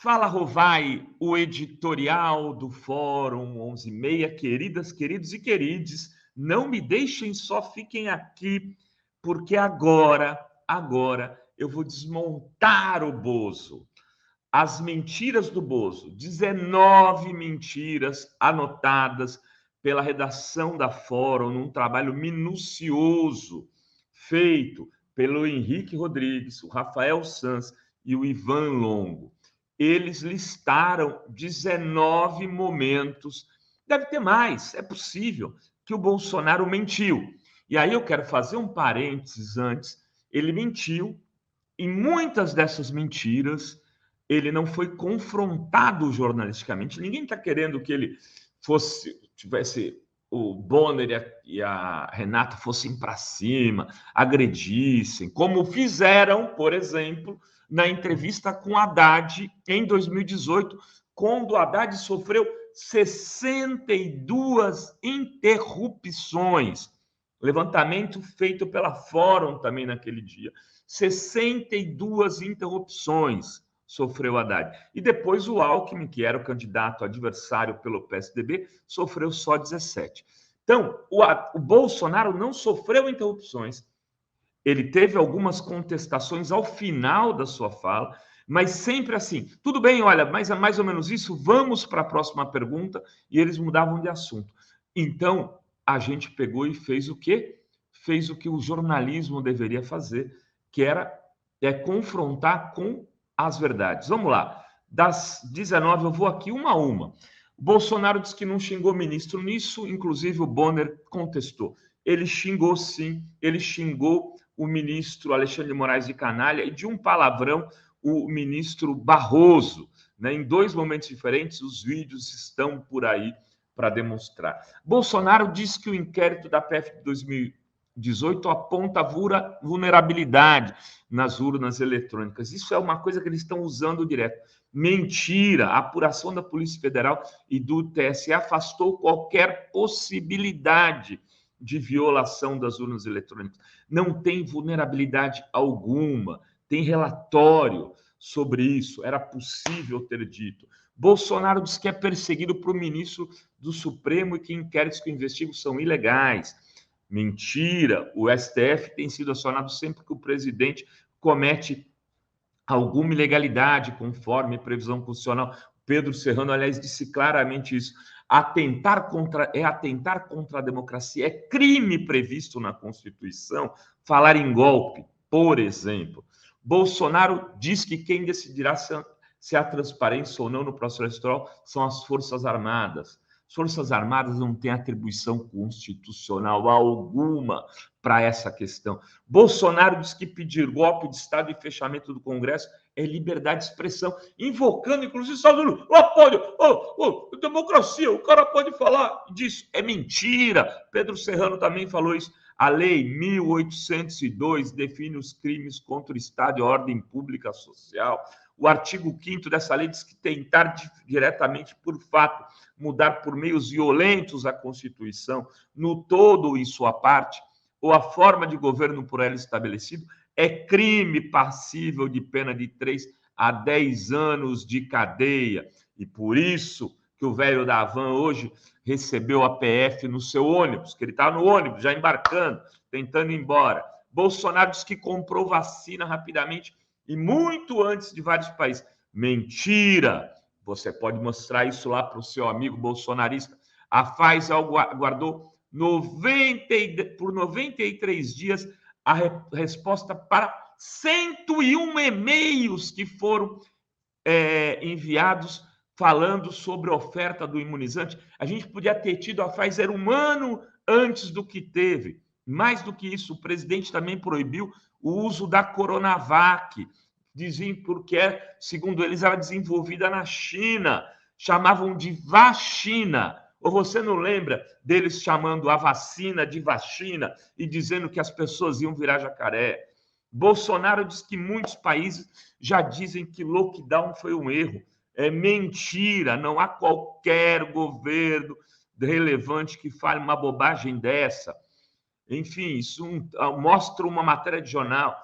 Fala, Rovai, o editorial do Fórum 11:30. Queridas, queridos e querides, não me deixem só, fiquem aqui, porque agora eu vou desmontar o Bozo. As mentiras do Bozo, 19 mentiras anotadas pela redação da Fórum, num trabalho minucioso, feito pelo Henrique Rodrigues, o Rafael Sanz e o Ivan Longo. Eles listaram 19 momentos, deve ter mais, é possível, que o Bolsonaro mentiu. E aí eu quero fazer um parênteses antes. Ele mentiu, e muitas dessas mentiras ele não foi confrontado jornalisticamente. Ninguém está querendo que ele tivesse o Bonner e a Renata fossem para cima, agredissem, como fizeram, por exemplo, na entrevista com Haddad em 2018, quando Haddad sofreu 62 interrupções. Levantamento feito pela Fórum também naquele dia. 62 interrupções sofreu Haddad. E depois o Alckmin, que era o candidato adversário pelo PSDB, sofreu só 17. Então, o Bolsonaro não sofreu interrupções. Ele teve algumas contestações ao final da sua fala, mas sempre assim, tudo bem, olha, mas é mais ou menos isso, vamos para a próxima pergunta, e eles mudavam de assunto. Então, a gente pegou e fez o quê? Fez o que o jornalismo deveria fazer, que era confrontar com as verdades. Vamos lá, das 19 eu vou aqui uma a uma. O Bolsonaro disse que não xingou ministro nisso, inclusive o Bonner contestou. Ele xingou sim, ele xingou o ministro Alexandre de Moraes de canalha e de um palavrão o ministro Barroso. Né? Em dois momentos diferentes, os vídeos estão por aí para demonstrar. Bolsonaro disse que o inquérito da PF de 2018 aponta vulnerabilidade nas urnas eletrônicas. Isso é uma coisa que eles estão usando direto. Mentira! A apuração da Polícia Federal e do TSE afastou qualquer possibilidade de violação das urnas eletrônicas. Não tem vulnerabilidade alguma. Tem relatório sobre isso. Era possível ter dito. Bolsonaro diz que é perseguido por ministro do Supremo e que inquéritos que investigam são ilegais. Mentira. O STF tem sido acionado sempre que o presidente comete alguma ilegalidade, conforme previsão constitucional. Pedro Serrano, aliás, disse claramente isso. Atentar contra a democracia, é crime previsto na Constituição falar em golpe, por exemplo. Bolsonaro diz que quem decidirá se há transparência ou não no processo eleitoral são as Forças Armadas. As Forças Armadas não têm atribuição constitucional alguma para essa questão. Bolsonaro diz que pedir golpe de Estado e fechamento do Congresso é liberdade de expressão, invocando, inclusive, Salvador, democracia, o cara pode falar disso. É mentira. Pedro Serrano também falou isso. A Lei 1802 define os crimes contra o Estado e a ordem pública social. O artigo 5º dessa lei diz que tentar diretamente por fato mudar por meios violentos a Constituição, no todo em sua parte, ou a forma de governo por ela estabelecido, é crime passível de pena de 3 a 10 anos de cadeia. E por isso que o velho da Havan hoje recebeu a PF no seu ônibus, que ele estava no ônibus, já embarcando, tentando ir embora. Bolsonaro disse que comprou vacina rapidamente e muito antes de vários países. Mentira! Você pode mostrar isso lá para o seu amigo bolsonarista. A Pfizer guardou por 93 dias a resposta para 101 e-mails que foram enviados falando sobre a oferta do imunizante. A gente podia ter tido a Pfizer um ano antes do que teve. Mais do que isso, o presidente também proibiu o uso da Coronavac, diziam porque, segundo eles, era desenvolvida na China. Chamavam de vacina. Ou você não lembra deles chamando a vacina de vacina e dizendo que as pessoas iam virar jacaré? Bolsonaro diz que muitos países já dizem que lockdown foi um erro. É mentira, não há qualquer governo relevante que fale uma bobagem dessa. Enfim, isso mostra uma matéria de jornal.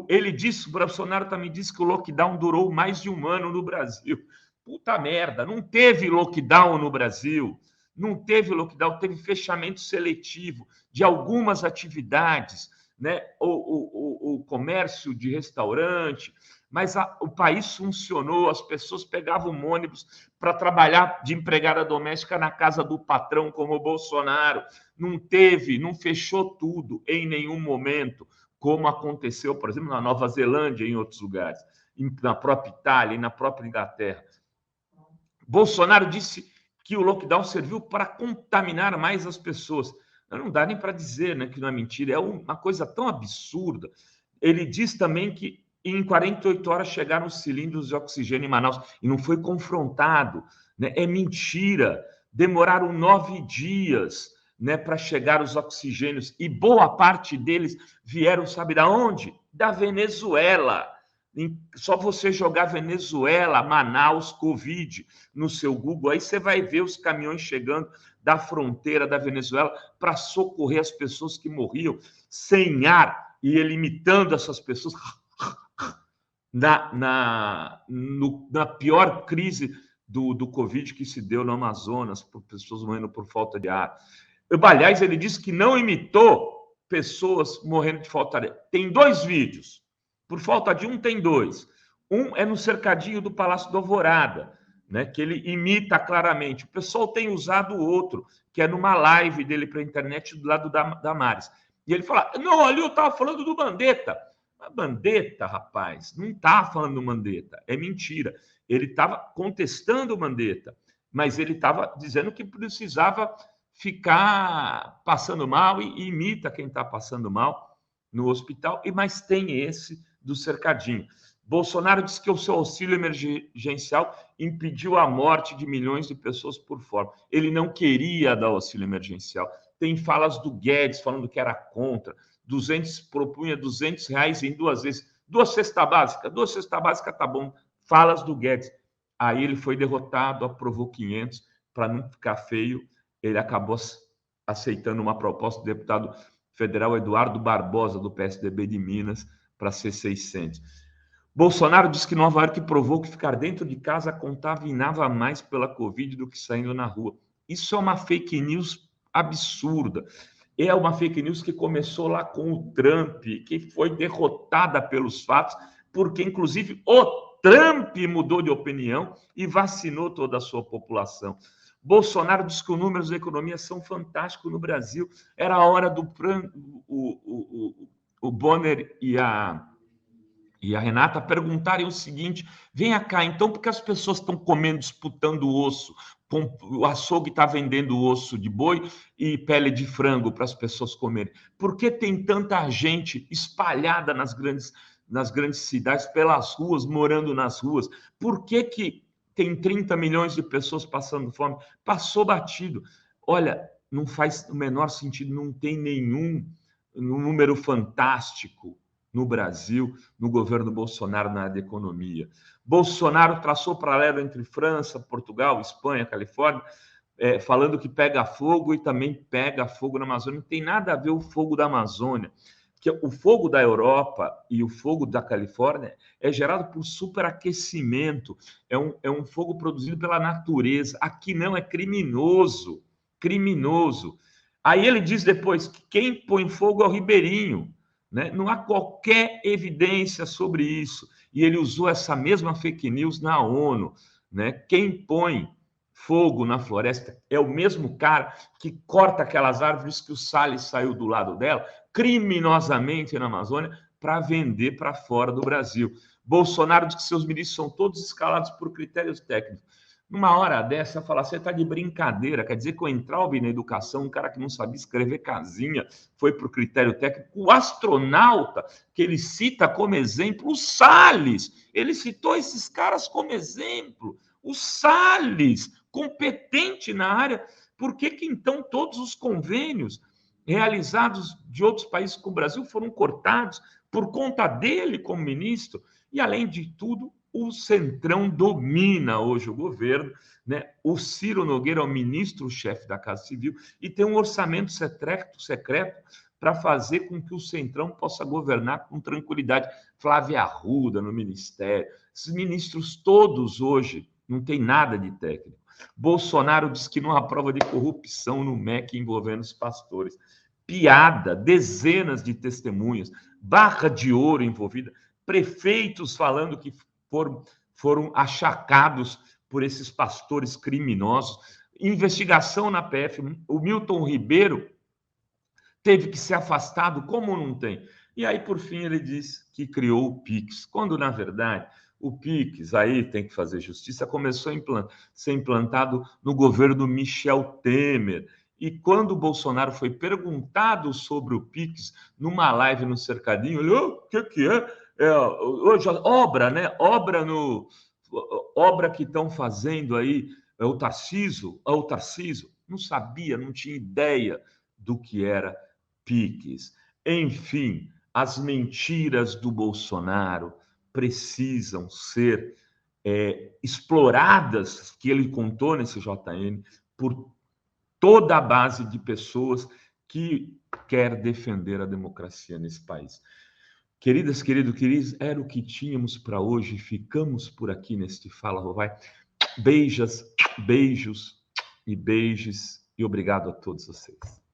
Ele disse, o Bolsonaro também disse que o lockdown durou mais de 1 ano no Brasil. Puta merda, não teve lockdown no Brasil. Não teve lockdown, teve fechamento seletivo de algumas atividades, né? O comércio de restaurante, mas o país funcionou, as pessoas pegavam ônibus para trabalhar de empregada doméstica na casa do patrão, como o Bolsonaro. Não teve, não fechou tudo em nenhum momento, como aconteceu, por exemplo, na Nova Zelândia e em outros lugares, na própria Itália e na própria Inglaterra. Bolsonaro disse que o lockdown serviu para contaminar mais as pessoas. Não dá nem para dizer, né, que não é mentira, é uma coisa tão absurda. Ele diz também que em 48 horas chegaram os cilindros de oxigênio em Manaus e não foi confrontado, né? É mentira. Demoraram 9 dias, né, para chegar os oxigênios e boa parte deles vieram, sabe da onde? Da Venezuela. Só você jogar Venezuela, Manaus, Covid no seu Google, aí você vai ver os caminhões chegando da fronteira da Venezuela para socorrer as pessoas que morriam sem ar e limitando essas pessoas na pior crise do Covid que se deu no Amazonas, por pessoas morrendo por falta de ar. Aliás, ele disse que não imitou pessoas morrendo de falta de ar. Tem 2 vídeos. Por falta de um, tem 2. Um é no cercadinho do Palácio do Alvorada, né, que ele imita claramente. O pessoal tem usado o outro, que é numa live dele para a internet do lado da Damares. E ele fala, não, ali eu estava falando do Mandetta. A Mandetta, rapaz, não estava falando do Mandetta. É mentira. Ele estava contestando o Mandetta, mas ele estava dizendo que precisava ficar passando mal e imita quem está passando mal no hospital. Mas tem esse do cercadinho. Bolsonaro disse que o seu auxílio emergencial impediu a morte de milhões de pessoas por fome. Ele não queria dar auxílio emergencial. Tem falas do Guedes falando que era contra. Propunha R$200 em 2 vezes. 2 cestas básicas. 2 cestas básicas tá bom. Falas do Guedes. Aí ele foi derrotado, aprovou 500 para não ficar feio. Ele acabou aceitando uma proposta do deputado federal Eduardo Barbosa, do PSDB de Minas, para ser 600. Bolsonaro disse que Nova York provou que ficar dentro de casa contaminava mais pela Covid do que saindo na rua. Isso é uma fake news absurda. É uma fake news que começou lá com o Trump, que foi derrotada pelos fatos, porque, inclusive, o Trump mudou de opinião e vacinou toda a sua população. Bolsonaro disse que os números da economia são fantásticos no Brasil. Era a hora do o Bonner e a Renata perguntarem o seguinte: venha cá, então, por que as pessoas estão comendo, disputando osso? O açougue está vendendo osso de boi e pele de frango para as pessoas comerem. Por que tem tanta gente espalhada nas grandes cidades, pelas ruas, morando nas ruas? Por que tem 30 milhões de pessoas passando fome? Passou batido. Olha, não faz o menor sentido, não tem nenhum número fantástico no Brasil, no governo Bolsonaro, na área da economia. Bolsonaro traçou paralelo entre França, Portugal, Espanha, Califórnia, falando que pega fogo e também pega fogo na Amazônia. Não tem nada a ver o fogo da Amazônia, que o fogo da Europa e o fogo da Califórnia é gerado por superaquecimento, é um fogo produzido pela natureza. Aqui não, é criminoso, criminoso. Aí ele diz depois que quem põe fogo é o Ribeirinho, né? Não há qualquer evidência sobre isso. E ele usou essa mesma fake news na ONU, né? Quem põe fogo na floresta é o mesmo cara que corta aquelas árvores que o Salles saiu do lado dela, criminosamente na Amazônia, para vender para fora do Brasil. Bolsonaro diz que seus ministros são todos escalados por critérios técnicos. Numa hora dessa, falar, você está de brincadeira, quer dizer que o Entraub na educação, um cara que não sabia escrever casinha, foi para o critério técnico. O astronauta, que ele cita como exemplo, o Salles, ele citou esses caras como exemplo. O Salles, competente na área, por que então todos os convênios realizados de outros países com o Brasil foram cortados por conta dele como ministro? E, além de tudo, o Centrão domina hoje o governo, né? O Ciro Nogueira é o ministro-chefe da Casa Civil e tem um orçamento secreto para fazer com que o Centrão possa governar com tranquilidade. Flávia Arruda no ministério, esses ministros todos hoje não tem nada de técnico. Bolsonaro diz que não há prova de corrupção no MEC envolvendo os pastores. Piada, dezenas de testemunhas, barra de ouro envolvida, prefeitos falando que foram achacados por esses pastores criminosos, investigação na PF, o Milton Ribeiro teve que ser afastado, como não tem? E aí, por fim, ele diz que criou o PIX, quando, na verdade, o PIX, aí tem que fazer justiça, começou a ser implantado no governo Michel Temer. E quando o Bolsonaro foi perguntado sobre o PIX, numa live no Cercadinho, ele, o que é? Hoje, obra, né? Obra que estão fazendo aí, o Tarcísio, não sabia, não tinha ideia do que era PIX. Enfim, as mentiras do Bolsonaro precisam ser exploradas, que ele contou nesse JN, por toda a base de pessoas que quer defender a democracia nesse país. Queridas, queridos, era o que tínhamos para hoje. Ficamos por aqui neste Fala Rovai. Beijos e beijos e obrigado a todos vocês.